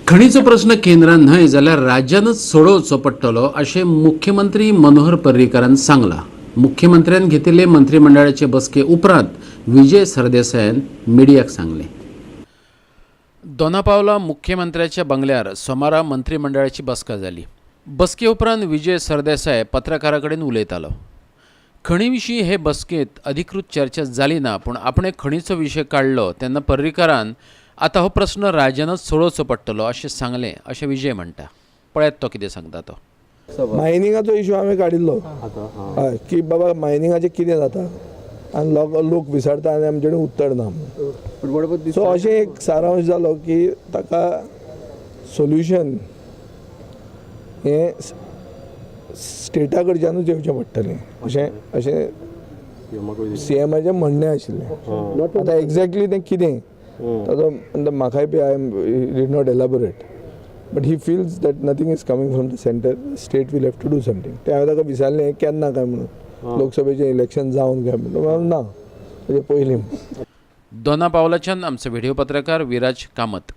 खणीचो प्रश्न केंद्रान न्हय जाल्यार राज्यानच सोडोवचो पडटलो अशें मुख्यमंत्री मनोहर पर्रीकारान सांगला। मुख्यमंत्र्यान घेतिल्ले मंत्रिमंडळाचे बसके उपरांत विजय सरदेसायान मिडियाक सांगले। दोनापावला मुख्यमंत्र्याच्या बंगल्यार सोमारा मंत्रिमंडळाची बसका जाली। बसके उपरांत विजय सरदेसाय पत्रकारां कडेन उलयतालो। खणी विशीं हे बसकेंत अधिकृत चर्चा जाली ना, पूण आपणे खणीचो विशय काडलो तेन्ना पर्रीकारान आतां हो प्रश्न राज्यानच सोडोवचो पडटलो अशें सांगलें अशें विजय म्हणटा। पळयात तो कितें सांगता तो। मायनिंगाचो इशू हांवें काडिल्लो हय की बाबा मायनिंगाचें कितें जाता आनी लोक विचारता आनी आमचे कडेन उत्तर ना म्हणून। सो अशें एक सारांश जालो की ताका सोल्युशन हें स्टेटा कडच्यानूच येवचें पडटलें अशें CMाचें म्हणणें आशिल्लें। आतां एक्झॅक्टली तें कितें ताचो म्हाकाय बी did not elaborate, but he feels that nothing is coming from the centre, state will have to do something. ते हांवें ताका विचारलें केन्ना काय म्हणून, लोकसभेचें इलेक्शन जावन काय म्हणून ना, तेजे पयलीं। दोनापावलाच्यान आमचो व्हिडिओ पत्रकार विराज कामत।